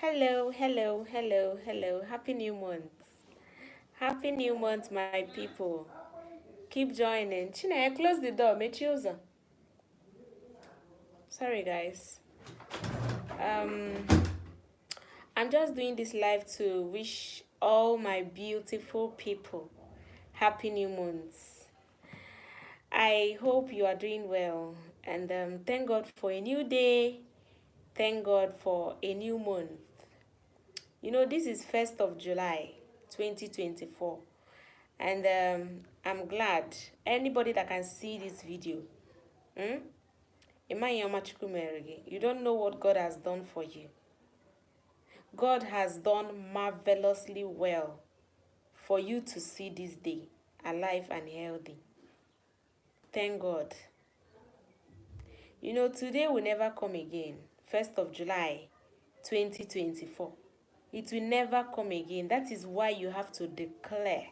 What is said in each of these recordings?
Hello, hello, hello, hello. Happy new month. Happy new month, my people. Keep joining. Chineke, close the door. Mechie ụzọ. Sorry, guys. Um, I'm just doing this live to wish all my beautiful people happy new month. I hope you are doing well, and thank God for a new day. Thank God for a new month. You know, this is 1st of July, 2024. And I'm glad anybody that can see this video, hmm? You don't know what God has done for you. God has done marvelously well for you to see this day alive and healthy. Thank God. You know, today will never come again. 1st of July, 2024. It will never come again. That is why you have to declare.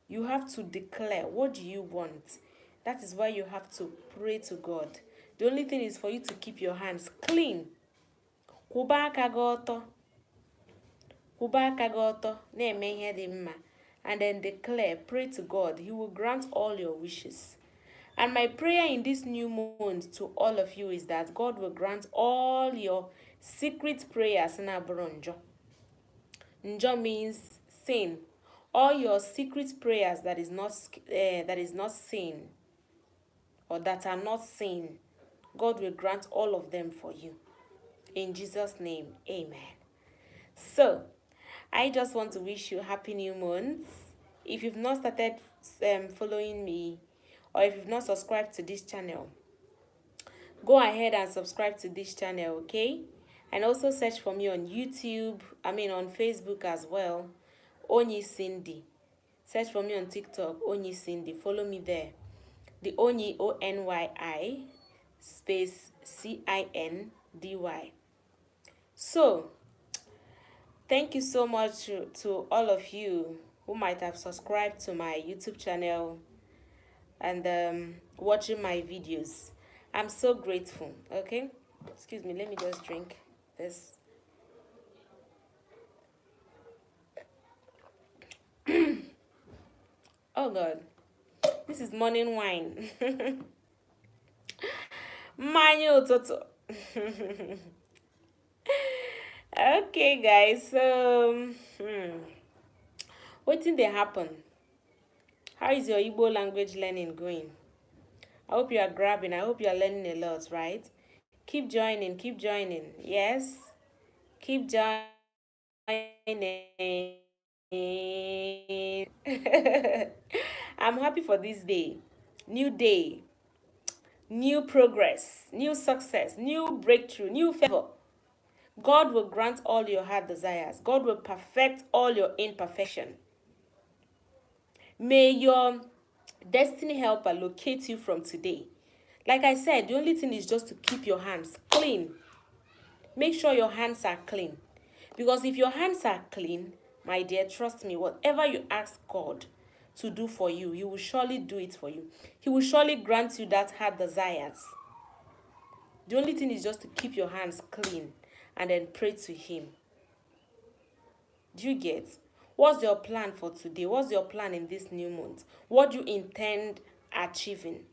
You have to declare, what do you want? That is why you have to pray to God. The only thing is for you to keep your hands clean. Kwụba aka gị ọtọ. Kwụba aka gị ọtọ. Na-eme ihe dị mma. And then declare, pray to God. He will grant all your wishes. And my prayer in this new month to all of you is that God will grant all your secret prayers. Njo means sin. All your secret prayers that is not sin, or that are not sin, God will grant all of them for you. In Jesus' name, amen. So, I just want to wish you happy new month. If you've not started following me, or if you've not subscribed to this channel, go ahead and subscribe to this channel, okay? And also search for me on YouTube, on Facebook as well, Onyi Cindy. Search for me on TikTok, Onyi Cindy. Follow me there. The Onyi, O-N-Y-I, space C-I-N-D-Y. So, thank you so much to all of you who might have subscribed to my YouTube channel and watching my videos. I'm so grateful, okay? Excuse me, let me just drink this. Oh God, this is morning wine. Mmanya ụtụtụ. Okay, guys, so what did they happen? How is your Igbo language learning going? I hope you are grabbing. I hope you are learning a lot, right? Keep joining, keep joining. Yes? Keep joining. I'm happy for this day. New day. New progress. New success. New breakthrough. New favor. God will grant all your heart desires. God will perfect all your imperfection. May your destiny helper locate you from today. Like I said, the only thing is just to keep your hands clean. Make sure your hands are clean. Because if your hands are clean, my dear, trust me, whatever you ask God to do for you, He will surely do it for you. He will surely grant you that heart desires. The only thing is just to keep your hands clean and then pray to Him. Do you get? What's your plan for today? What's your plan in this new month? What do you intend achieving?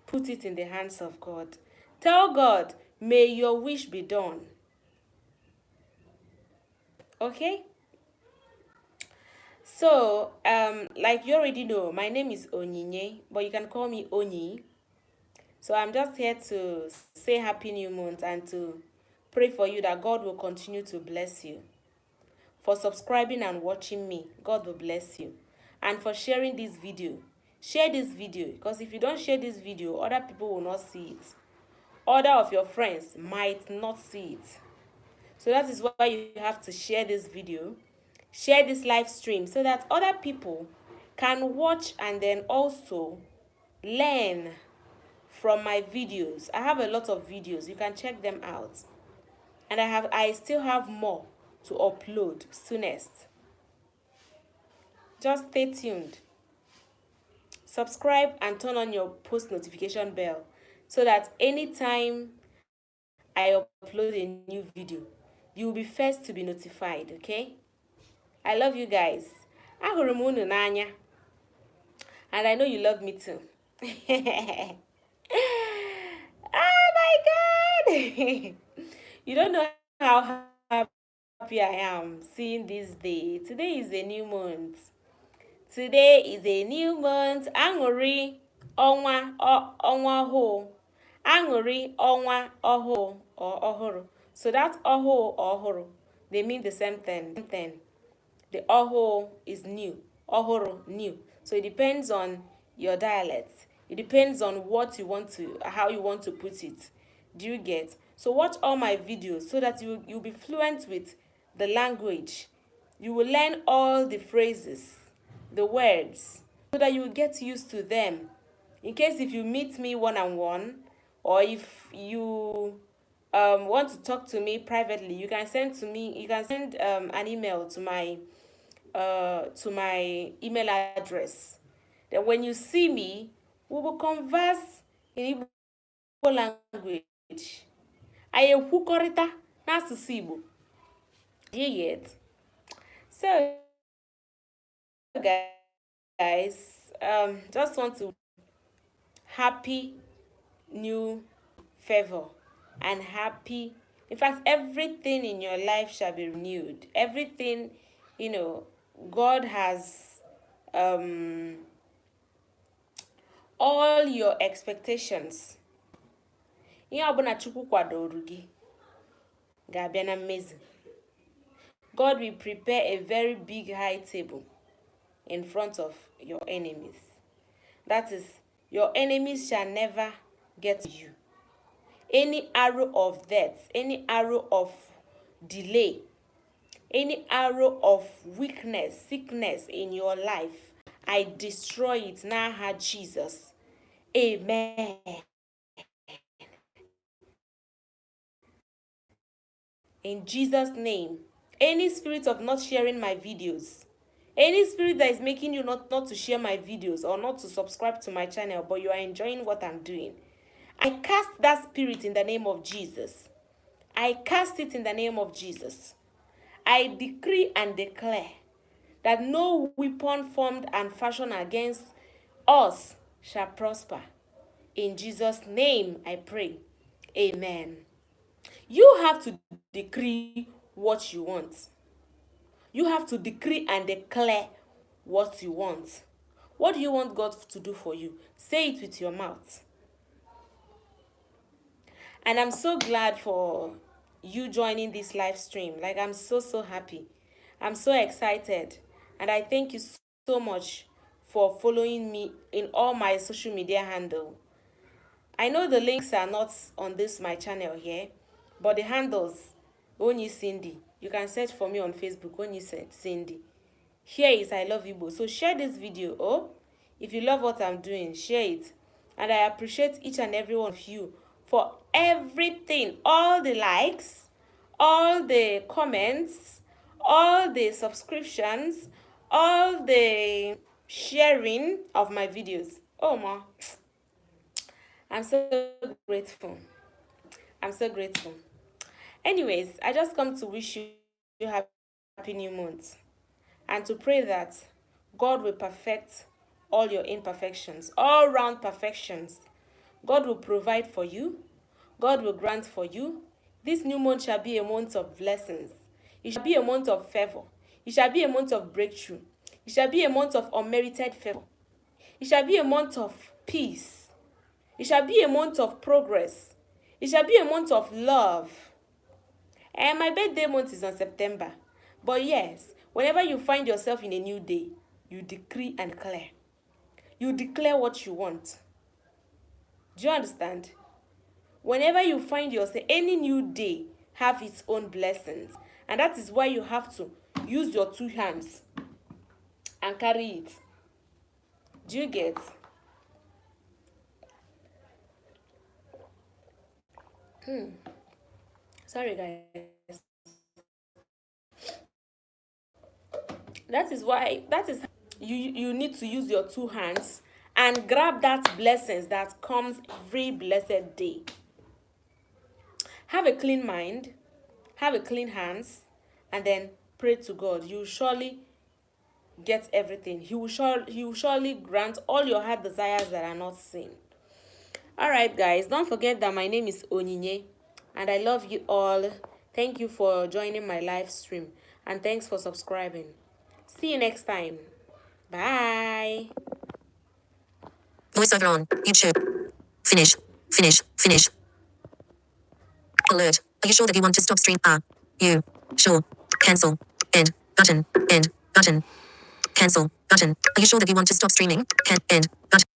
Put it in the hands of God. Tell God, may your wish be done. Okay? So, like you already know, my name is Onyinye, but you can call me Onyi. So I'm just here to say Happy New Month and to pray for you that God will continue to bless you. For subscribing and watching me, God will bless you. And for sharing this video. Share this video, because if you don't share this video, other people will not see it. Other of your friends might not see it. So that is why you have to share this video. Share this live stream so that other people can watch and then also learn from my videos. I have a lot of videos. You can check them out. And I still have more to upload soonest. Just stay tuned. Subscribe and turn on your post notification bell so that anytime I upload a new video, you will be first to be notified, okay? I love you guys. Ahụrụ m unu n'anya. And I know you love me too. Oh my God! You don't know how happy I am seeing this day. Today is a new month. Today is a new month. Aṅụrị ọnwa ọhụụ. Aṅụrị ọnwa ọhụụ or ọhụrụ. So that ọhụụ or ọhụrụ, they mean the same thing. The ọhụụ is new. Ọhụrụ, new. So it depends on your dialect. It depends on how you want to put it. Do you get? So watch all my videos so that you'll be fluent with the language. You will learn all the phrases, the words, so that you will get used to them. In case if you meet me one-on-one, or if you want to talk to me privately, you can send an email to my email address. Then when you see me, we will converse in Igbo language. Anyị ekwukọrịta n'asụsụ Igbo. You get? So guys, just want to happy new favor and happy, in fact, everything in your life shall be renewed. Everything, God has all your expectations. Ihe ọbụla Chukwu kwadoro gị ga-abịa na mmezu. God will prepare a very big high table in front of your enemies. That is, your enemies shall never get to you. Any arrow of death, any arrow of delay, any arrow of weakness, sickness in your life, I destroy it now, Jesus. Amen. In Jesus' name. Any spirit of not sharing my videos, any spirit that is making you not to share my videos or not to subscribe to my channel, but you are enjoying what I'm doing, I cast that spirit in the name of Jesus. I cast it in the name of Jesus. I decree and declare that no weapon formed and fashioned against us shall prosper. In Jesus' name I pray. Amen. You have to decree what you want. You have to decree and declare what you want. What do you want God to do for you? Say it with your mouth. And I'm so glad for you joining this live stream. Like, I'm so happy. I'm so excited. And I thank you so much for following me in all my social media handle. I know the links are not on my channel here, but the handles, Onyi Cindy. You can search for me on Facebook, Onyi Cindy. Here is I Love Igbo. So share this video. Oh, if you love what I'm doing, share it. And I appreciate each and every one of you for everything. All the likes, all the comments, all the subscriptions, all the sharing of my videos. Oh, ma. I'm so grateful. I'm so grateful. Anyways, I just come to wish you happy new month and to pray that God will perfect all your imperfections, all round perfections. God will provide for you. God will grant for you. This new month shall be a month of blessings. It shall be a month of favor. It shall be a month of breakthrough. It shall be a month of unmerited favor. It shall be a month of peace. It shall be a month of progress. It shall be a month of love. And my birthday month is on September. But yes, whenever you find yourself in a new day, you decree and declare. You declare what you want. Do you understand? Whenever you find yourself, any new day have its own blessings. And that is why you have to use your two hands and carry it. Do you get? Sorry, guys. That is you need to use your two hands and grab that blessings that comes every blessed day. Have a clean mind, have a clean hands, and then pray to God. You will surely get everything. He will surely grant all your heart desires that are not seen. Alright guys, don't forget that my name is Onyinye and I love you all. Thank you for joining my live stream and thanks for subscribing. See you next time. Bye. Voiceover on YouTube. Finish. Finish. Finish. Alert. Are you sure that you want to stop stream? Are you sure? Cancel. End. Button. End. Button. Cancel. Button. Are you sure that you want to stop streaming? End. Button.